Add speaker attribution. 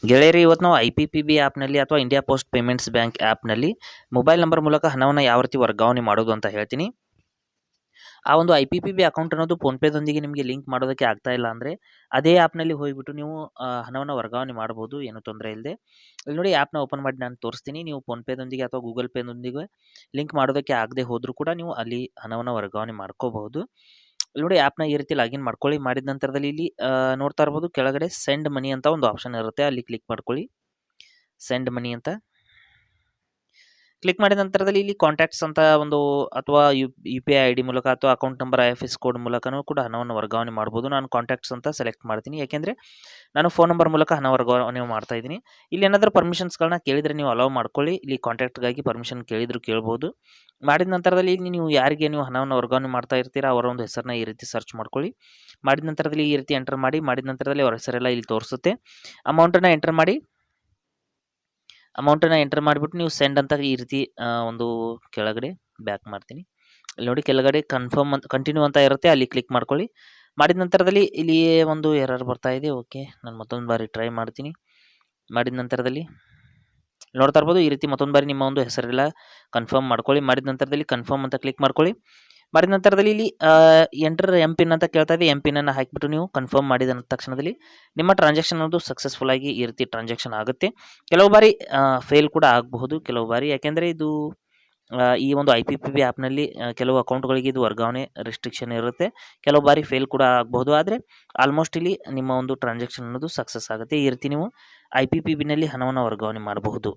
Speaker 1: ಗೆಳೆಯರಿ ಇವತ್ತು ನಾವು IPPB ಆ್ಯಪ್ನಲ್ಲಿ ಅಥವಾ ಇಂಡಿಯಾ ಪೋಸ್ಟ್ ಪೇಮೆಂಟ್ಸ್ ಬ್ಯಾಂಕ್ ಆ್ಯಪ್ನಲ್ಲಿ ಮೊಬೈಲ್ ನಂಬರ್ ಮೂಲಕ ಹಣವನ್ನು ಯಾವ ರೀತಿ ವರ್ಗಾವಣೆ ಮಾಡೋದು ಅಂತ ಹೇಳ್ತೀನಿ. ಆ ಒಂದು IPPB ಅಕೌಂಟ್ ಅನ್ನೋದು ಫೋನ್ಪೇದೊಂದಿಗೆ ನಿಮಗೆ ಲಿಂಕ್ ಮಾಡೋದಕ್ಕೆ ಆಗ್ತಾ ಇಲ್ಲ ಅಂದರೆ ಅದೇ ಆ್ಯಪ್ನಲ್ಲಿ ಹೋಗಿಬಿಟ್ಟು ನೀವು ಹಣವನ್ನು ವರ್ಗಾವಣೆ ಮಾಡ್ಬೋದು, ಏನೂ ತೊಂದರೆ ಇಲ್ಲದೆ. ಇಲ್ಲಿ ನೋಡಿ ಆ್ಯಪ್ನ ಓಪನ್ ಮಾಡಿ ನಾನು ತೋರಿಸ್ತೀನಿ. ನೀವು ಫೋನ್ಪೇದೊಂದಿಗೆ ಅಥವಾ ಗೂಗಲ್ ಪೇದೊಂದಿಗೆ ಲಿಂಕ್ ಮಾಡೋದಕ್ಕೆ ಆಗದೆ ಹೋದರೂ ಕೂಡ ನೀವು ಅಲ್ಲಿ ಹಣವನ್ನು ವರ್ಗಾವಣೆ ಮಾಡ್ಕೋಬಹುದು. ಇಲ್ಲಿ ನೋಡಿ ಆ್ಯಪ್ನ ಈ ರೀತಿ ಲಾಗಿನ್ ಮಾಡ್ಕೊಳ್ಳಿ. ಮಾಡಿದ ನಂತರದಲ್ಲಿ ಇಲ್ಲಿ ನೋಡ್ತಾ ಇರ್ಬೋದು ಕೆಳಗಡೆ ಸೆಂಡ್ ಮನಿ ಅಂತ ಒಂದು ಆಪ್ಷನ್ ಇರುತ್ತೆ, ಅಲ್ಲಿ ಕ್ಲಿಕ್ ಮಾಡ್ಕೊಳ್ಳಿ. ಸೆಂಡ್ ಮನಿ ಅಂತ ಕ್ಲಿಕ್ ಮಾಡಿದ ನಂತರದಲ್ಲಿ ಇಲ್ಲಿ ಕಾಂಟ್ಯಾಕ್ಟ್ಸ್ ಅಂತ ಒಂದು ಅಥವಾ UPI ID ಮೂಲಕ ಅಥವಾ ಅಕೌಂಟ್ ನಂಬರ್ IFS ಕೋಡ್ ಮೂಲಕನೂ ಕೂಡ ಹಣವನ್ನು ವರ್ಗಾವಣೆ ಮಾಡ್ಬೋದು. ನಾನು ಕಾಂಟ್ಯಾಕ್ಟ್ಸ್ ಅಂತ ಸೆಲೆಕ್ಟ್ ಮಾಡ್ತೀನಿ, ಯಾಕೆಂದರೆ ನಾನು ಫೋನ್ ನಂಬರ್ ಮೂಲಕ ಹಣ ವರ್ಗಾವಣೆ ಮಾಡ್ತಾ ಇದ್ದೀನಿ. ಇಲ್ಲಿ ಏನಾದರೂ ಪರ್ಮಿಷನ್ಸ್ಗಳನ್ನ ಕೇಳಿದರೆ ನೀವು ಅಲೌ ಮಾಡ್ಕೊಳ್ಳಿ. ಇಲ್ಲಿ ಕಾಂಟ್ಯಾಕ್ಟ್ಗಾಗಿ ಪರ್ಮಿಷನ್ ಕೇಳಿದ್ರು ಕೇಳ್ಬೋದು. ಮಾಡಿದ ನಂತರದಲ್ಲಿ ಇಲ್ಲಿ ನೀವು ಯಾರಿಗೆ ನೀವು ಹಣವನ್ನು ವರ್ಗಾವಣೆ ಮಾಡ್ತಾ ಇರ್ತೀರಾ ಅವರ ಒಂದು ಹೆಸರನ್ನ ಈ ರೀತಿ ಸರ್ಚ್ ಮಾಡ್ಕೊಳ್ಳಿ. ಮಾಡಿದ ನಂತರದಲ್ಲಿ ಈ ರೀತಿ ಎಂಟರ್ ಮಾಡಿ. ಮಾಡಿದ ನಂತರದಲ್ಲಿ ಅವರ ಹೆಸರೆಲ್ಲ ಇಲ್ಲಿ ತೋರಿಸುತ್ತೆ. ಅಮೌಂಟನ್ನು ಎಂಟರ್ ಮಾಡಿಬಿಟ್ಟು ನೀವು ಸೆಂಡ್ ಅಂತ ಈ ರೀತಿ ಒಂದು ಕೆಳಗಡೆ ಬ್ಯಾಕ್ ಮಾಡ್ತೀನಿ. ಇಲ್ಲಿ ನೋಡಿ ಕೆಳಗಡೆ ಕನ್ಫರ್ಮ್ ಅಂತ ಕಂಟಿನ್ಯೂ ಅಂತ ಇರುತ್ತೆ, ಅಲ್ಲಿ ಕ್ಲಿಕ್ ಮಾಡ್ಕೊಳ್ಳಿ. ಮಾಡಿದ ನಂತರದಲ್ಲಿ ಇಲ್ಲಿ ಒಂದು ಎರರ್ ಬರ್ತಾ ಇದೆ. ಓಕೆ, ನಾನು ಮತ್ತೊಂದು ಬಾರಿ ಟ್ರೈ ಮಾಡ್ತೀನಿ. ಮಾಡಿದ ನಂತರದಲ್ಲಿ ನೋಡ್ತಾ ಇರ್ಬೋದು ಈ ರೀತಿ ಮತ್ತೊಂದು ಬಾರಿ ನಿಮ್ಮ ಒಂದು ಹೆಸರೆಲ್ಲ ಕನ್ಫರ್ಮ್ ಮಾಡ್ಕೊಳ್ಳಿ. ಮಾಡಿದ ನಂತರದಲ್ಲಿ ಕನ್ಫರ್ಮ್ ಅಂತ ಕ್ಲಿಕ್ ಮಾಡ್ಕೊಳ್ಳಿ. ಮಾಡಿದ ನಂತರದಲ್ಲಿ ಇಲ್ಲಿ ಎಂಟರ್ MPIN ಅಂತ ಕೇಳ್ತಾ ಇದೆ. MPIN ಅನ್ನು ಹಾಕಿಬಿಟ್ಟು ನೀವು ಕನ್ಫರ್ಮ್ ಮಾಡಿದ ತಕ್ಷಣದಲ್ಲಿ ನಿಮ್ಮ ಟ್ರಾನ್ಸಾಕ್ಷನ್ ಅನ್ನೋದು ಸಕ್ಸಸ್ಫುಲ್ ಆಗಿ ಈ ರೀತಿ ಟ್ರಾನ್ಸಾಕ್ಷನ್ ಆಗುತ್ತೆ. ಕೆಲವು ಬಾರಿ ಫೇಲ್ ಕೂಡ ಆಗಬಹುದು, ಕೆಲವು ಬಾರಿ ಯಾಕೆಂದರೆ ಇದು ಈ ಒಂದು IPPB ಆ್ಯಪ್ನಲ್ಲಿ ಕೆಲವು ಅಕೌಂಟ್ಗಳಿಗೆ ಇದು ವರ್ಗಾವಣೆ ರೆಸ್ಟ್ರಿಕ್ಷನ್ ಇರುತ್ತೆ. ಕೆಲವು ಬಾರಿ ಫೇಲ್ ಕೂಡ ಆಗಬಹುದು, ಆದರೆ ಆಲ್ಮೋಸ್ಟ್ ಇಲ್ಲಿ ನಿಮ್ಮ ಒಂದು ಟ್ರಾನ್ಸಾಕ್ಷನ್ ಅನ್ನೋದು ಸಕ್ಸಸ್ ಆಗುತ್ತೆ. ಈ ರೀತಿ ನೀವು IPPBನಲ್ಲಿ ಹಣವನ್ನು ವರ್ಗಾವಣೆ ಮಾಡಬಹುದು.